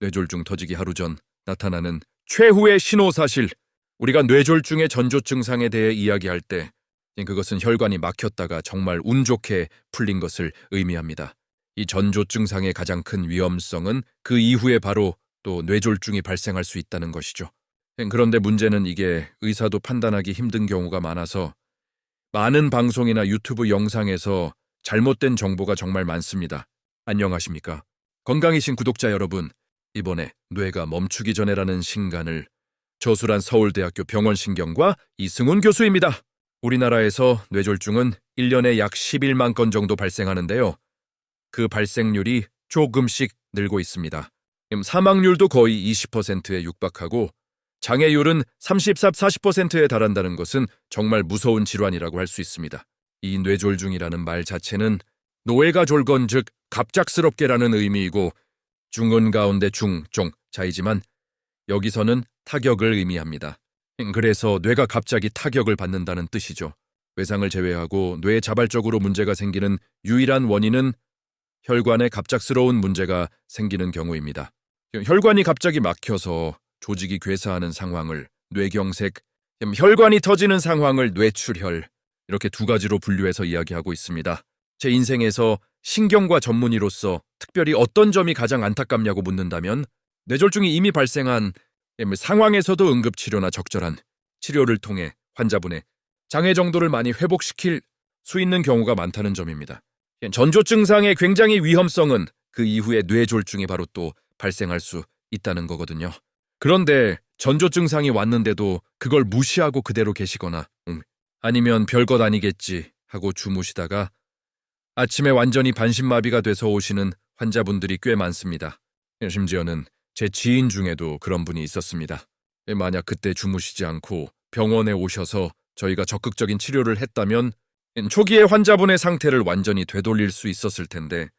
뇌졸중 터지기 하루 전 나타나는 최후의 신호사실. 우리가 뇌졸중의 전조 증상에 대해 이야기할 때 그것은 혈관이 막혔다가 정말 운 좋게 풀린 것을 의미합니다. 이 전조 증상의 가장 큰 위험성은 그 이후에 바로 또 뇌졸중이 발생할 수 있다는 것이죠. 그런데 문제는 이게 의사도 판단하기 힘든 경우가 많아서 많은 방송이나 유튜브 영상에서 잘못된 정보가 정말 많습니다. 안녕하십니까? 건강이신 구독자 여러분, 이번에 뇌가 멈추기 전에라는 신간을 저술한 서울대학교 병원신경과 이승훈 교수입니다. 우리나라에서 뇌졸중은 1년에 약 11만 건 정도 발생하는데요. 그 발생률이 조금씩 늘고 있습니다. 사망률도 거의 20%에 육박하고 장애율은 34-40%에 달한다는 것은 정말 무서운 질환이라고 할 수 있습니다. 이 뇌졸중이라는 말 자체는 노예가 졸건 즉 갑작스럽게라는 의미이고 중은 가운데 자이지만 여기서는 타격을 의미합니다. 그래서 뇌가 갑자기 타격을 받는다는 뜻이죠. 외상을 제외하고 뇌에 자발적으로 문제가 생기는 유일한 원인은 혈관에 갑작스러운 문제가 생기는 경우입니다. 혈관이 갑자기 막혀서 조직이 괴사하는 상황을 뇌경색, 혈관이 터지는 상황을 뇌출혈, 이렇게 두 가지로 분류해서 이야기하고 있습니다. 제 인생에서 신경과 전문의로서 특별히 어떤 점이 가장 안타깝냐고 묻는다면 뇌졸중이 이미 발생한 상황에서도 응급치료나 적절한 치료를 통해 환자분의 장애 정도를 많이 회복시킬 수 있는 경우가 많다는 점입니다. 전조 증상의 굉장히 위험성은 그 이후에 뇌졸중이 바로 또 발생할 수 있다는 거거든요. 그런데 전조 증상이 왔는데도 그걸 무시하고 그대로 계시거나 아니면 별것 아니겠지 하고 주무시다가 아침에 완전히 반신마비가 돼서 오시는 환자분들이 꽤 많습니다. 심지어는 제 지인 중에도 그런 분이 있었습니다. 만약 그때 주무시지 않고 병원에 오셔서 저희가 적극적인 치료를 했다면 초기에 환자분의 상태를 완전히 되돌릴 수 있었을 텐데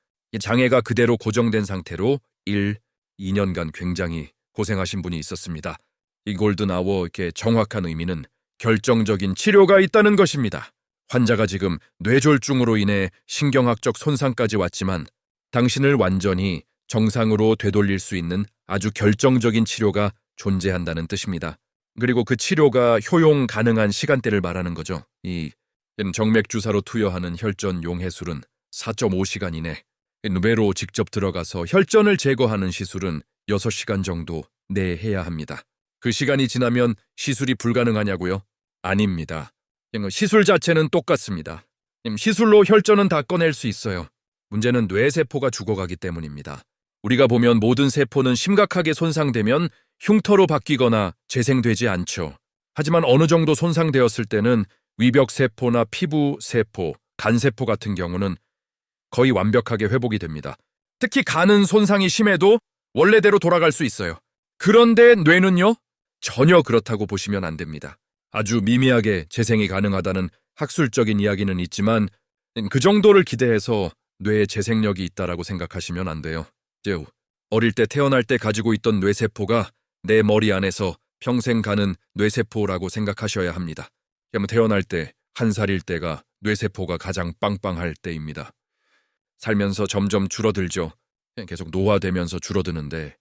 장애가 그대로 고정된 상태로 1, 2년간 굉장히 고생하신 분이 있었습니다. 이 골든아워 이렇게 정확한 의미는 결정적인 치료가 있다는 것입니다. 환자가 지금 뇌졸중으로 인해 신경학적 손상까지 왔지만 당신을 완전히 정상으로 되돌릴 수 있는 아주 결정적인 치료가 존재한다는 뜻입니다. 그리고 그 치료가 효용 가능한 시간대를 말하는 거죠. 이 정맥주사로 투여하는 혈전 용해술은 4.5시간 이내, 뇌로 직접 들어가서 혈전을 제거하는 시술은 6시간 정도 내에 해야 합니다. 그 시간이 지나면 시술이 불가능하냐고요? 아닙니다. 시술 자체는 똑같습니다. 시술로 혈전은 다 꺼낼 수 있어요. 문제는 뇌세포가 죽어가기 때문입니다. 우리가 보면 모든 세포는 심각하게 손상되면 흉터로 바뀌거나 재생되지 않죠. 하지만 어느 정도 손상되었을 때는 위벽세포나 피부세포, 간세포 같은 경우는 거의 완벽하게 회복이 됩니다. 특히 간은 손상이 심해도 원래대로 돌아갈 수 있어요. 그런데 뇌는요? 전혀 그렇다고 보시면 안 됩니다. 아주 미미하게 재생이 가능하다는 학술적인 이야기는 있지만 그 정도를 기대해서 뇌에 재생력이 있다라고 생각하시면 안 돼요. 어릴 때 태어날 때 가지고 있던 뇌세포가 내 머리 안에서 평생 가는 뇌세포라고 생각하셔야 합니다. 태어날 때 1살일 때가 뇌세포가 가장 빵빵할 때입니다. 살면서 점점 줄어들죠. 계속 노화되면서 줄어드는데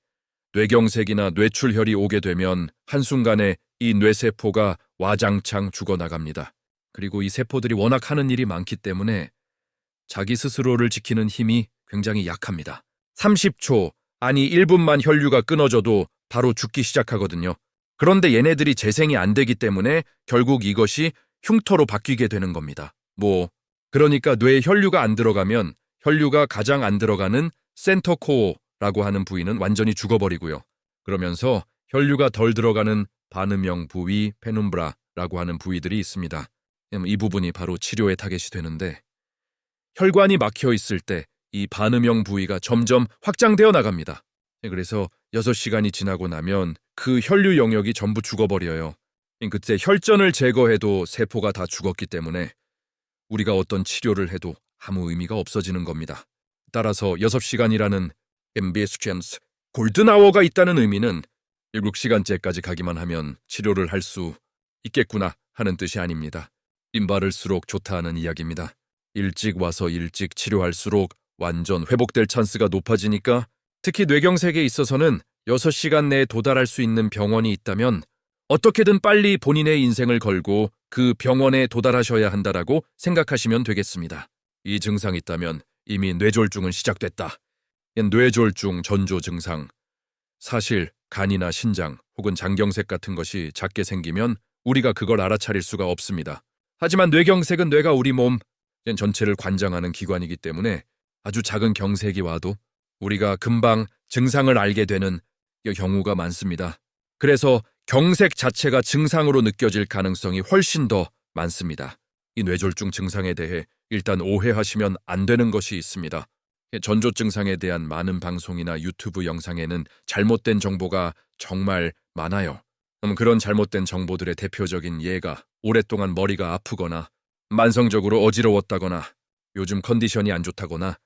뇌경색이나 뇌출혈이 오게 되면 한순간에 이 뇌세포가 와장창 죽어나갑니다. 그리고 이 세포들이 워낙 하는 일이 많기 때문에 자기 스스로를 지키는 힘이 굉장히 약합니다. 30초, 아니 1분만 혈류가 끊어져도 바로 죽기 시작하거든요. 그런데 얘네들이 재생이 안 되기 때문에 결국 이것이 흉터로 바뀌게 되는 겁니다. 그러니까 뇌에 혈류가 안 들어가면 혈류가 가장 안 들어가는 센터코어라고 하는 부위는 완전히 죽어버리고요. 그러면서 혈류가 덜 들어가는 반음형 부위, 페눔브라라고 하는 부위들이 있습니다. 이 부분이 바로 치료의 타겟이 되는데 혈관이 막혀 있을 때 이 반음형 부위가 점점 확장되어 나갑니다. 그래서 6시간이 지나고 나면 그 혈류 영역이 전부 죽어버려요. 그때 혈전을 제거해도 세포가 다 죽었기 때문에 우리가 어떤 치료를 해도 아무 의미가 없어지는 겁니다. 따라서 6시간이라는 MBS 잼스 골든아워가 있다는 의미는 7시간째까지 가기만 하면 치료를 할 수 있겠구나 하는 뜻이 아닙니다. 임바를수록 좋다 하는 이야기입니다. 일찍 와서 일찍 치료할수록 완전 회복될 찬스가 높아지니까 특히 뇌경색에 있어서는 6시간 내에 도달할 수 있는 병원이 있다면 어떻게든 빨리 본인의 인생을 걸고 그 병원에 도달하셔야 한다라고 생각하시면 되겠습니다. 이 증상이 있다면 이미 뇌졸중은 시작됐다. 뇌졸중 전조 증상. 사실 간이나 신장 혹은 장경색 같은 것이 작게 생기면 우리가 그걸 알아차릴 수가 없습니다. 하지만 뇌경색은 뇌가 우리 몸 전체를 관장하는 기관이기 때문에 아주 작은 경색이 와도 우리가 금방 증상을 알게 되는 경우가 많습니다. 그래서 경색 자체가 증상으로 느껴질 가능성이 훨씬 더 많습니다. 이 뇌졸중 증상에 대해 일단 오해하시면 안 되는 것이 있습니다. 전조 증상에 대한 많은 방송이나 유튜브 영상에는 잘못된 정보가 정말 많아요. 그런 잘못된 정보들의 대표적인 예가 오랫동안 머리가 아프거나 만성적으로 어지러웠다거나 요즘 컨디션이 안 좋다거나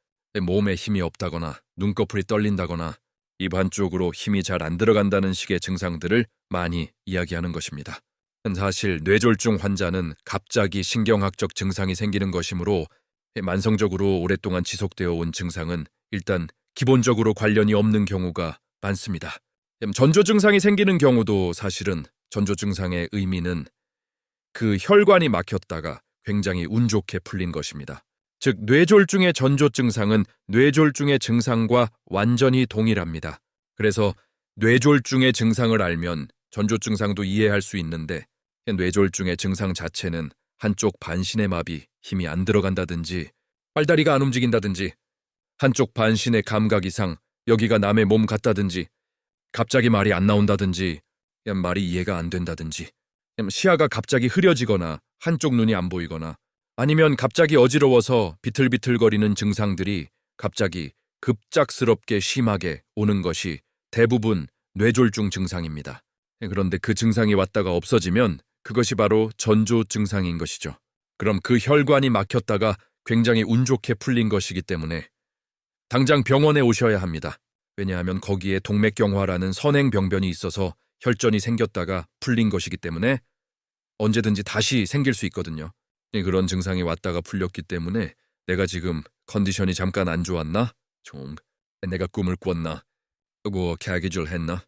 몸에 힘이 없다거나 눈꺼풀이 떨린다거나 입 안쪽으로 힘이 잘 안 들어간다는 식의 증상들을 많이 이야기하는 것입니다. 사실 뇌졸중 환자는 갑자기 신경학적 증상이 생기는 것이므로 만성적으로 오랫동안 지속되어 온 증상은 일단 기본적으로 관련이 없는 경우가 많습니다. 전조 증상이 생기는 경우도 사실은 전조 증상의 의미는 그 혈관이 막혔다가 굉장히 운 좋게 풀린 것입니다. 즉 뇌졸중의 전조 증상은 뇌졸중의 증상과 완전히 동일합니다. 그래서 뇌졸중의 증상을 알면 전조 증상도 이해할 수 있는데 뇌졸중의 증상 자체는 한쪽 반신의 마비, 힘이 안 들어간다든지 팔다리가 안 움직인다든지 한쪽 반신의 감각 이상, 여기가 남의 몸 같다든지 갑자기 말이 안 나온다든지 말이 이해가 안 된다든지 시야가 갑자기 흐려지거나 한쪽 눈이 안 보이거나 아니면 갑자기 어지러워서 비틀비틀거리는 증상들이 갑자기 급작스럽게 심하게 오는 것이 대부분 뇌졸중 증상입니다. 그런데 그 증상이 왔다가 없어지면 그것이 바로 전조 증상인 것이죠. 그럼 그 혈관이 막혔다가 굉장히 운 좋게 풀린 것이기 때문에 당장 병원에 오셔야 합니다. 왜냐하면 거기에 동맥경화라는 선행병변이 있어서 혈전이 생겼다가 풀린 것이기 때문에 언제든지 다시 생길 수 있거든요. 그런 증상이 왔다가 풀렸기 때문에 내가 지금 컨디션이 잠깐 안 좋았나? 좀 내가 꿈을 꿨나? 뭐 개기줄 했나?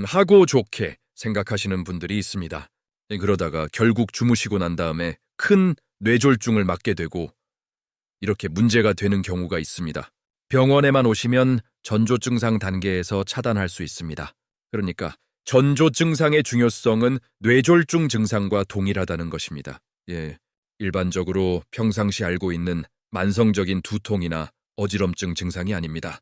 하고 좋게 생각하시는 분들이 있습니다. 그러다가 결국 주무시고 난 다음에 큰 뇌졸중을 맞게 되고 이렇게 문제가 되는 경우가 있습니다. 병원에만 오시면 전조 증상 단계에서 차단할 수 있습니다. 그러니까 전조 증상의 중요성은 뇌졸중 증상과 동일하다는 것입니다. 일반적으로 평상시 알고 있는 만성적인 두통이나 어지럼증 증상이 아닙니다.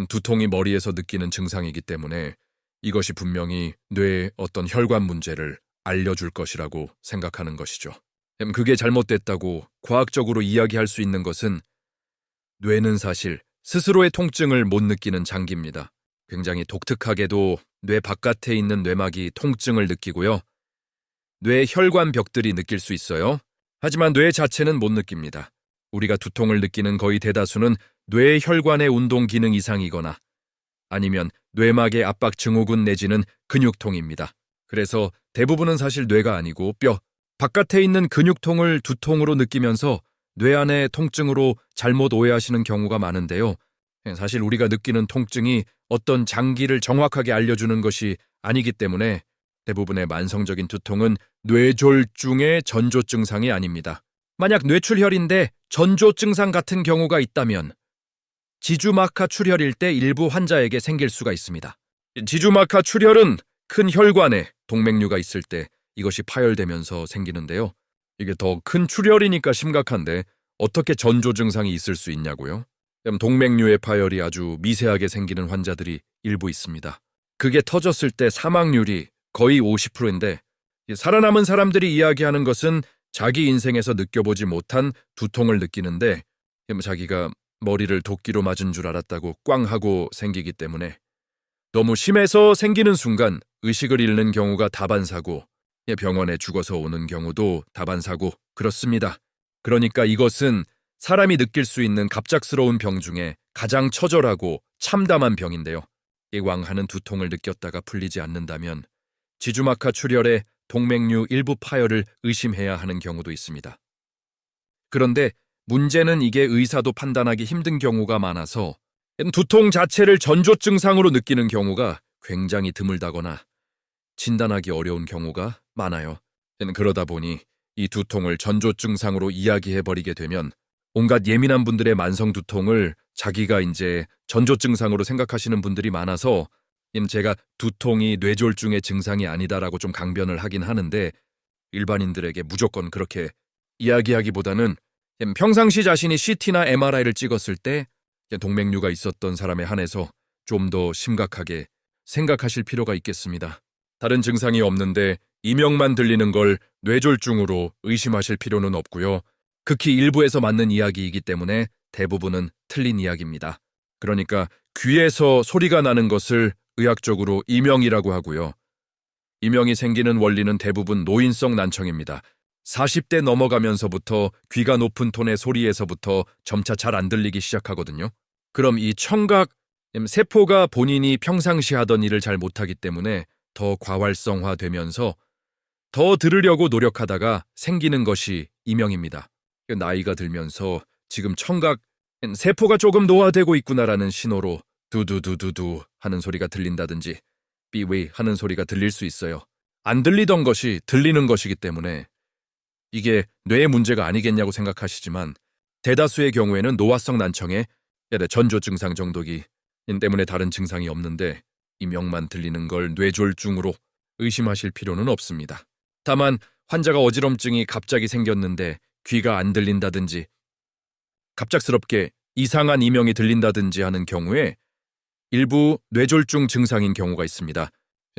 두통이 머리에서 느끼는 증상이기 때문에 이것이 분명히 뇌의 어떤 혈관 문제를 알려줄 것이라고 생각하는 것이죠. 그게 잘못됐다고 과학적으로 이야기할 수 있는 것은 뇌는 사실 스스로의 통증을 못 느끼는 장기입니다. 굉장히 독특하게도 뇌 바깥에 있는 뇌막이 통증을 느끼고요. 뇌 혈관 벽들이 느낄 수 있어요. 하지만 뇌 자체는 못 느낍니다. 우리가 두통을 느끼는 거의 대다수는 뇌 혈관의 운동 기능 이상이거나 아니면 뇌막의 압박 증후군 내지는 근육통입니다. 그래서 대부분은 사실 뇌가 아니고 뼈, 바깥에 있는 근육통을 두통으로 느끼면서 뇌 안의 통증으로 잘못 오해하시는 경우가 많은데요. 사실 우리가 느끼는 통증이 어떤 장기를 정확하게 알려주는 것이 아니기 때문에 대부분의 만성적인 두통은 뇌졸중의 전조 증상이 아닙니다. 만약 뇌출혈인데 전조 증상 같은 경우가 있다면 지주막하 출혈일 때 일부 환자에게 생길 수가 있습니다. 지주막하 출혈은 큰 혈관에 동맥류가 있을 때 이것이 파열되면서 생기는데요. 이게 더 큰 출혈이니까 심각한데 어떻게 전조 증상이 있을 수 있냐고요? 동맥류의 파열이 아주 미세하게 생기는 환자들이 일부 있습니다. 그게 터졌을 때 사망률이 거의 50%인데 살아남은 사람들이 이야기하는 것은 자기 인생에서 느껴보지 못한 두통을 느끼는데 자기가 머리를 도끼로 맞은 줄 알았다고 꽝 하고 생기기 때문에 너무 심해서 생기는 순간 의식을 잃는 경우가 다반사고 병원에 죽어서 오는 경우도 다반사고 그렇습니다. 그러니까 이것은 사람이 느낄 수 있는 갑작스러운 병 중에 가장 처절하고 참담한 병인데요. 왕하는 두통을 느꼈다가 풀리지 않는다면 지주막하 출혈에 동맥류 일부 파열을 의심해야 하는 경우도 있습니다. 그런데 문제는 이게 의사도 판단하기 힘든 경우가 많아서 두통 자체를 전조 증상으로 느끼는 경우가 굉장히 드물다거나 진단하기 어려운 경우가 많아요. 그러다 보니 이 두통을 전조 증상으로 이야기해버리게 되면 온갖 예민한 분들의 만성 두통을 자기가 이제 전조 증상으로 생각하시는 분들이 많아서 제가 두통이 뇌졸중의 증상이 아니다라고 좀 강변을 하긴 하는데 일반인들에게 무조건 그렇게 이야기하기보다는 평상시 자신이 CT나 MRI를 찍었을 때 동맥류가 있었던 사람에 한해서 좀 더 심각하게 생각하실 필요가 있겠습니다. 다른 증상이 없는데 이명만 들리는 걸 뇌졸중으로 의심하실 필요는 없고요. 극히 일부에서 맞는 이야기이기 때문에 대부분은 틀린 이야기입니다. 그러니까 귀에서 소리가 나는 것을 의학적으로 이명이라고 하고요. 이명이 생기는 원리는 대부분 노인성 난청입니다. 40대 넘어가면서부터 귀가 높은 톤의 소리에서부터 점차 잘 안 들리기 시작하거든요. 그럼 이 청각 세포가 본인이 평상시 하던 일을 잘 못하기 때문에 더 과활성화되면서 더 들으려고 노력하다가 생기는 것이 이명입니다. 나이가 들면서 지금 청각 세포가 조금 노화되고 있구나라는 신호로 두두두두두 하는 소리가 들린다든지 삐위 하는 소리가 들릴 수 있어요. 안 들리던 것이 들리는 것이기 때문에 이게 뇌의 문제가 아니겠냐고 생각하시지만 대다수의 경우에는 노화성 난청의 전조 증상 정도기 때문에 다른 증상이 없는데 이명만 들리는 걸 뇌졸중으로 의심하실 필요는 없습니다. 다만 환자가 어지럼증이 갑자기 생겼는데 귀가 안 들린다든지 갑작스럽게 이상한 이명이 들린다든지 하는 경우에 일부 뇌졸중 증상인 경우가 있습니다.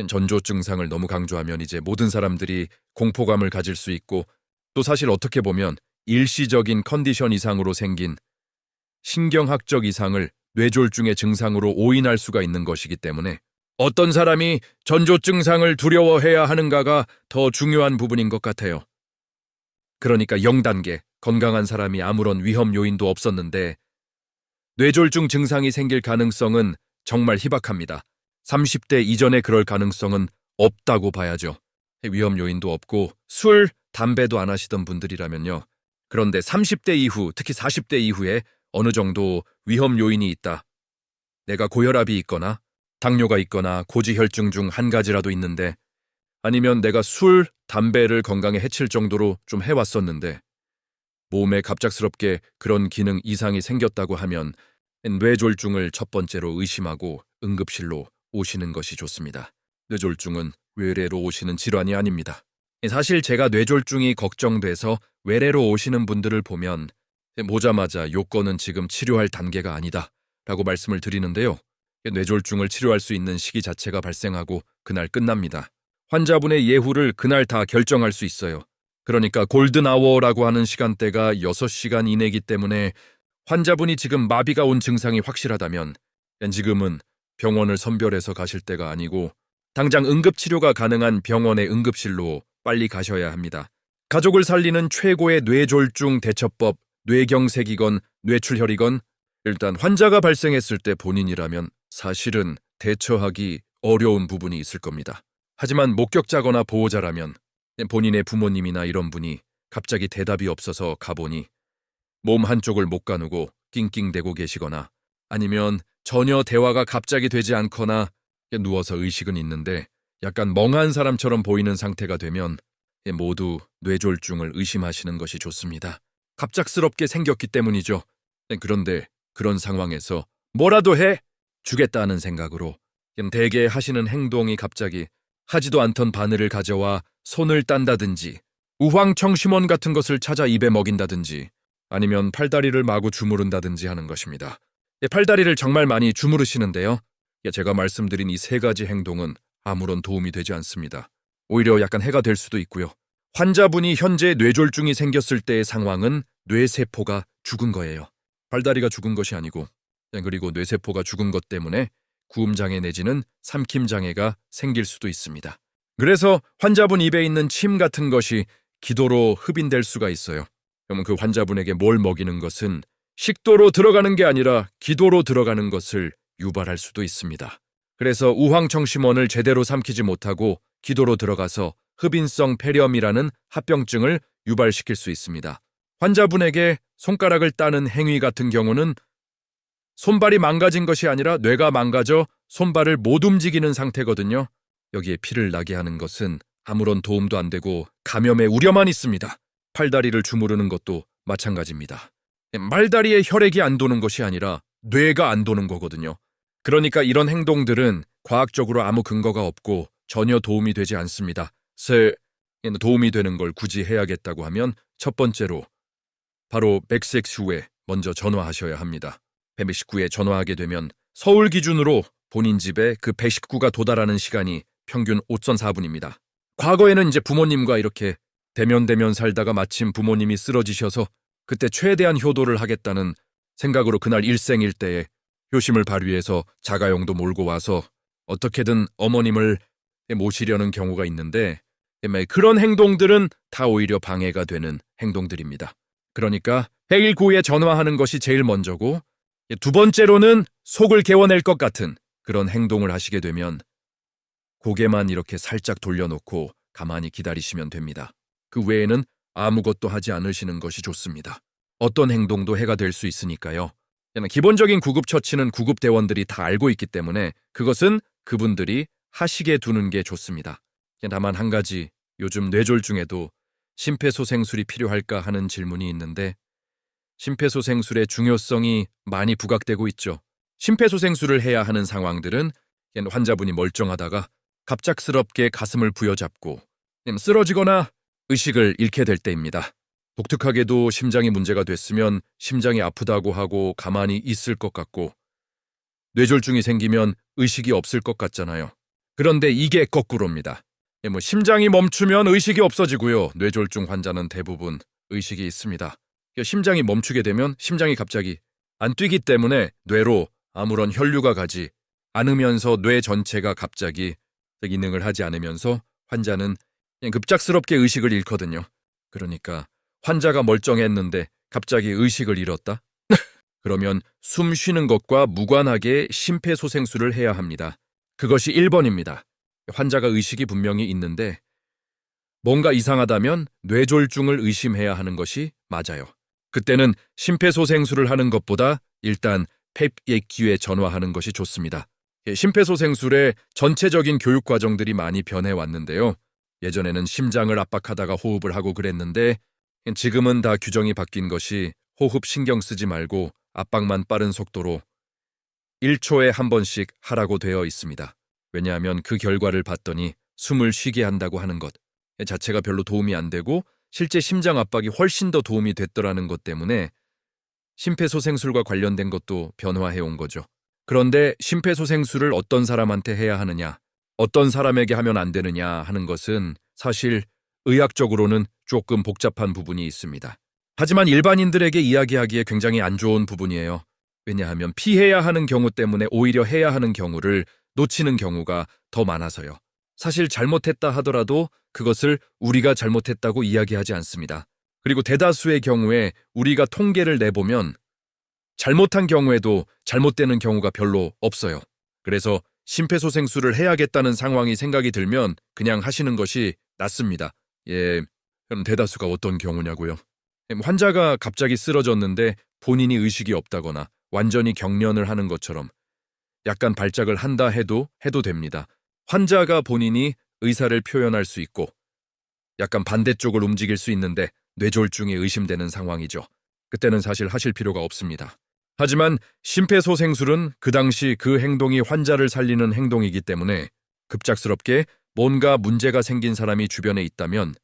전조 증상을 너무 강조하면 이제 모든 사람들이 공포감을 가질 수 있고 또 사실 어떻게 보면 일시적인 컨디션 이상으로 생긴 신경학적 이상을 뇌졸중의 증상으로 오인할 수가 있는 것이기 때문에 어떤 사람이 전조 증상을 두려워해야 하는가가 더 중요한 부분인 것 같아요. 그러니까 0단계, 건강한 사람이 아무런 위험 요인도 없었는데 뇌졸중 증상이 생길 가능성은 정말 희박합니다. 30대 이전에 그럴 가능성은 없다고 봐야죠. 위험 요인도 없고 술, 담배도 안 하시던 분들이라면요. 그런데 30대 이후, 특히 40대 이후에 어느 정도 위험 요인이 있다. 내가 고혈압이 있거나 당뇨가 있거나 고지혈증 중 한 가지라도 있는데 아니면 내가 술, 담배를 건강에 해칠 정도로 좀 해왔었는데 몸에 갑작스럽게 그런 기능 이상이 생겼다고 하면 뇌졸중을 첫 번째로 의심하고 응급실로 오시는 것이 좋습니다. 뇌졸중은 외래로 오시는 질환이 아닙니다. 사실 제가 뇌졸중이 걱정돼서 외래로 오시는 분들을 보면 오자마자 요건은 지금 치료할 단계가 아니다 라고 말씀을 드리는데요. 뇌졸중을 치료할 수 있는 시기 자체가 발생하고 그날 끝납니다. 환자분의 예후를 그날 다 결정할 수 있어요. 그러니까 골든아워라고 하는 시간대가 6시간 이내이기 때문에 환자분이 지금 마비가 온 증상이 확실하다면 지금은 병원을 선별해서 가실 때가 아니고 당장 응급치료가 가능한 병원의 응급실로 빨리 가셔야 합니다. 가족을 살리는 최고의 뇌졸중 대처법, 뇌경색이건 뇌출혈이건 일단 환자가 발생했을 때 본인이라면 사실은 대처하기 어려운 부분이 있을 겁니다. 하지만 목격자거나 보호자라면 본인의 부모님이나 이런 분이 갑자기 대답이 없어서 가보니 몸 한쪽을 못 가누고 낑낑대고 계시거나 아니면 전혀 대화가 갑자기 되지 않거나 누워서 의식은 있는데 약간 멍한 사람처럼 보이는 상태가 되면 모두 뇌졸중을 의심하시는 것이 좋습니다. 갑작스럽게 생겼기 때문이죠. 그런데 그런 상황에서 뭐라도 해! 주겠다는 생각으로 대개 하시는 행동이 갑자기 하지도 않던 바늘을 가져와 손을 딴다든지 우황청심원 같은 것을 찾아 입에 먹인다든지 아니면 팔다리를 마구 주무른다든지 하는 것입니다. 팔다리를 정말 많이 주무르시는데요. 제가 말씀드린 이 3가지 행동은 아무런 도움이 되지 않습니다. 오히려 약간 해가 될 수도 있고요. 환자분이 현재 뇌졸중이 생겼을 때의 상황은 뇌세포가 죽은 거예요. 팔다리가 죽은 것이 아니고 그리고 뇌세포가 죽은 것 때문에 구음장애 내지는 삼킴장애가 생길 수도 있습니다. 그래서 환자분 입에 있는 침 같은 것이 기도로 흡인될 수가 있어요. 그러면 그 환자분에게 뭘 먹이는 것은 식도로 들어가는 게 아니라 기도로 들어가는 것을 유발할 수도 있습니다. 그래서 우황청심원을 제대로 삼키지 못하고 기도로 들어가서 흡인성 폐렴이라는 합병증을 유발시킬 수 있습니다. 환자분에게 손가락을 따는 행위 같은 경우는 손발이 망가진 것이 아니라 뇌가 망가져 손발을 못 움직이는 상태거든요. 여기에 피를 나게 하는 것은 아무런 도움도 안 되고 감염의 우려만 있습니다. 팔다리를 주무르는 것도 마찬가지입니다. 말다리에 혈액이 안 도는 것이 아니라 뇌가 안 도는 거거든요. 그러니까 이런 행동들은 과학적으로 아무 근거가 없고 전혀 도움이 되지 않습니다. 도움이 되는 걸 굳이 해야겠다고 하면 첫 번째로 바로 100세 후에 먼저 전화하셔야 합니다. 119에 전화하게 되면 서울 기준으로 본인 집에 그 119가 도달하는 시간이 평균 5.4분입니다. 과거에는 이제 부모님과 이렇게 대면 살다가 마침 부모님이 쓰러지셔서 그때 최대한 효도를 하겠다는 생각으로 그날 일생일대에 효심을 발휘해서 자가용도 몰고 와서 어떻게든 어머님을 모시려는 경우가 있는데 그런 행동들은 다 오히려 방해가 되는 행동들입니다. 그러니까 119에 전화하는 것이 제일 먼저고 두 번째로는 속을 개워낼 것 같은 그런 행동을 하시게 되면 고개만 이렇게 살짝 돌려놓고 가만히 기다리시면 됩니다. 그 외에는 아무것도 하지 않으시는 것이 좋습니다. 어떤 행동도 해가 될 수 있으니까요. 기본적인 구급처치는 구급대원들이 다 알고 있기 때문에 그것은 그분들이 하시게 두는 게 좋습니다. 다만 한 가지 요즘 뇌졸중에도 심폐소생술이 필요할까 하는 질문이 있는데 심폐소생술의 중요성이 많이 부각되고 있죠. 심폐소생술을 해야 하는 상황들은 환자분이 멀쩡하다가 갑작스럽게 가슴을 부여잡고 쓰러지거나 의식을 잃게 될 때입니다. 독특하게도 심장이 문제가 됐으면 심장이 아프다고 하고 가만히 있을 것 같고 뇌졸중이 생기면 의식이 없을 것 같잖아요. 그런데 이게 거꾸로입니다. 심장이 멈추면 의식이 없어지고요. 뇌졸중 환자는 대부분 의식이 있습니다. 심장이 멈추게 되면 심장이 갑자기 안 뛰기 때문에 뇌로 아무런 혈류가 가지 않으면서 뇌 전체가 갑자기 기능을 하지 않으면서 환자는 급작스럽게 의식을 잃거든요. 그러니까 환자가 멀쩡했는데 갑자기 의식을 잃었다? 그러면 숨 쉬는 것과 무관하게 심폐소생술을 해야 합니다. 그것이 1번입니다. 환자가 의식이 분명히 있는데 뭔가 이상하다면 뇌졸중을 의심해야 하는 것이 맞아요. 그때는 심폐소생술을 하는 것보다 일단 폐예기에 전화하는 것이 좋습니다. 심폐소생술의 전체적인 교육 과정들이 많이 변해왔는데요. 예전에는 심장을 압박하다가 호흡을 하고 그랬는데 지금은 다 규정이 바뀐 것이 호흡 신경 쓰지 말고 압박만 빠른 속도로 1초에 한 번씩 하라고 되어 있습니다. 왜냐하면 그 결과를 봤더니 숨을 쉬게 한다고 하는 것 자체가 별로 도움이 안 되고 실제 심장 압박이 훨씬 더 도움이 됐더라는 것 때문에 심폐소생술과 관련된 것도 변화해온 거죠. 그런데 심폐소생술을 어떤 사람한테 해야 하느냐, 어떤 사람에게 하면 안 되느냐 하는 것은 사실 의학적으로는 조금 복잡한 부분이 있습니다. 하지만 일반인들에게 이야기하기에 굉장히 안 좋은 부분이에요. 왜냐하면 피해야 하는 경우 때문에 오히려 해야 하는 경우를 놓치는 경우가 더 많아서요. 사실 잘못했다 하더라도 그것을 우리가 잘못했다고 이야기하지 않습니다. 그리고 대다수의 경우에 우리가 통계를 내보면 잘못한 경우에도 잘못되는 경우가 별로 없어요. 그래서 심폐소생술을 해야겠다는 상황이 생각이 들면 그냥 하시는 것이 낫습니다. 그럼 대다수가 어떤 경우냐고요? 환자가 갑자기 쓰러졌는데 본인이 의식이 없다거나 완전히 경련을 하는 것처럼 약간 발작을 한다 해도 됩니다. 환자가 본인이 의사를 표현할 수 있고 약간 반대쪽을 움직일 수 있는데 뇌졸중이 의심되는 상황이죠. 그때는 사실 하실 필요가 없습니다. 하지만 심폐소생술은 그 당시 그 행동이 환자를 살리는 행동이기 때문에 급작스럽게 뭔가 문제가 생긴 사람이 주변에 있다면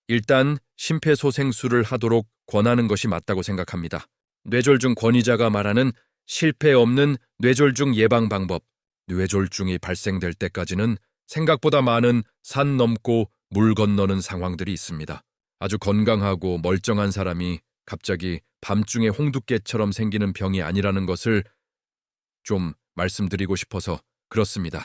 일단 심폐소생술을 하도록 권하는 것이 맞다고 생각합니다. 뇌졸중 권위자가 말하는 실패 없는 뇌졸중 예방 방법, 뇌졸중이 발생될 때까지는 생각보다 많은 산 넘고 물 건너는 상황들이 있습니다. 아주 건강하고 멀쩡한 사람이 갑자기 밤중에 홍두깨처럼 생기는 병이 아니라는 것을 좀 말씀드리고 싶어서 그렇습니다.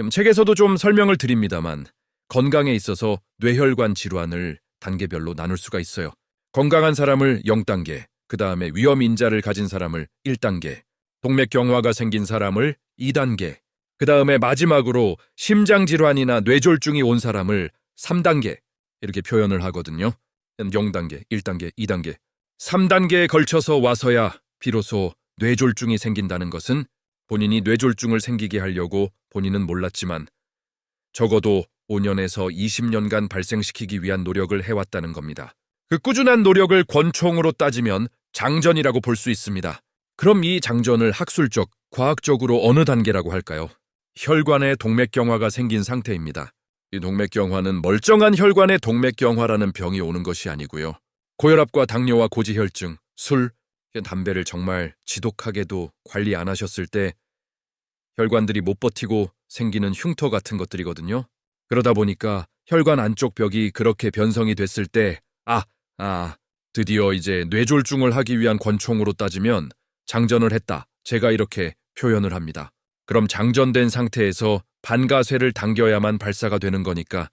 책에서도 좀 설명을 드립니다만 건강에 있어서 뇌혈관 질환을 단계별로 나눌 수가 있어요. 건강한 사람을 0단계, 그 다음에 위험인자를 가진 사람을 1단계, 동맥경화가 생긴 사람을 2단계, 그 다음에 마지막으로 심장질환이나 뇌졸중이 온 사람을 3단계 이렇게 표현을 하거든요. 0단계, 1단계, 2단계, 3단계에 걸쳐서 와서야 비로소 뇌졸중이 생긴다는 것은 본인이 뇌졸중을 생기게 하려고 본인은 몰랐지만 적어도 5년에서 20년간 발생시키기 위한 노력을 해왔다는 겁니다. 그 꾸준한 노력을 권총으로 따지면 장전이라고 볼 수 있습니다. 그럼 이 장전을 학술적, 과학적으로 어느 단계라고 할까요? 혈관에 동맥경화가 생긴 상태입니다. 이 동맥경화는 멀쩡한 혈관에 동맥경화라는 병이 오는 것이 아니고요. 고혈압과 당뇨와 고지혈증, 술, 담배를 정말 지독하게도 관리 안 하셨을 때 혈관들이 못 버티고 생기는 흉터 같은 것들이거든요. 그러다 보니까 혈관 안쪽 벽이 그렇게 변성이 됐을 때 드디어 이제 뇌졸중을 하기 위한 권총으로 따지면 장전을 했다. 제가 이렇게 표현을 합니다. 그럼 장전된 상태에서 반가쇠를 당겨야만 발사가 되는 거니까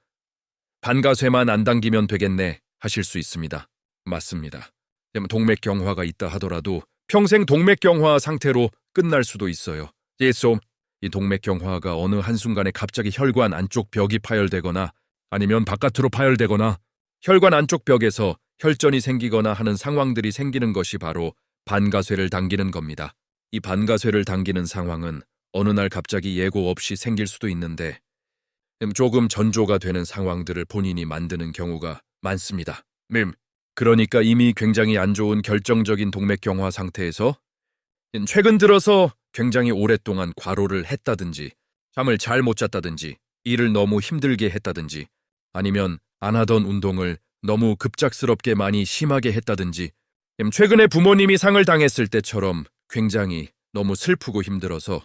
반가쇠만 안 당기면 되겠네 하실 수 있습니다. 맞습니다. 동맥경화가 있다 하더라도 평생 동맥경화 상태로 끝날 수도 있어요. 이 동맥경화가 어느 한순간에 갑자기 혈관 안쪽 벽이 파열되거나 아니면 바깥으로 파열되거나 혈관 안쪽 벽에서 혈전이 생기거나 하는 상황들이 생기는 것이 바로 반가쇠를 당기는 겁니다. 이 반가쇠를 당기는 상황은 어느 날 갑자기 예고 없이 생길 수도 있는데 조금 전조가 되는 상황들을 본인이 만드는 경우가 많습니다. 그러니까 이미 굉장히 안 좋은 결정적인 동맥경화 상태에서 최근 들어서 굉장히 오랫동안 과로를 했다든지 잠을 잘 못 잤다든지 일을 너무 힘들게 했다든지 아니면 안 하던 운동을 너무 급작스럽게 많이 심하게 했다든지 최근에 부모님이 상을 당했을 때처럼 굉장히 너무 슬프고 힘들어서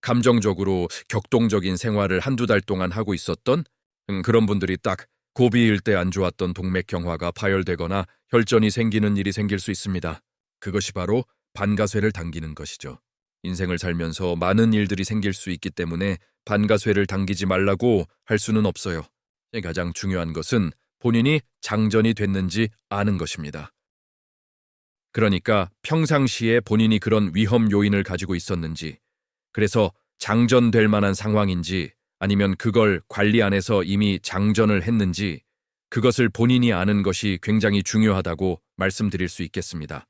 감정적으로 격동적인 생활을 한두 달 동안 하고 있었던 그런 분들이 딱 고비일 때 안 좋았던 동맥경화가 파열되거나 혈전이 생기는 일이 생길 수 있습니다. 그것이 바로 반가쇠를 당기는 것이죠. 인생을 살면서 많은 일들이 생길 수 있기 때문에 반가쇠를 당기지 말라고 할 수는 없어요. 가장 중요한 것은 본인이 장전이 됐는지 아는 것입니다. 그러니까 평상시에 본인이 그런 위험 요인을 가지고 있었는지, 그래서 장전될 만한 상황인지 아니면 그걸 관리 안에서 이미 장전을 했는지 그것을 본인이 아는 것이 굉장히 중요하다고 말씀드릴 수 있겠습니다.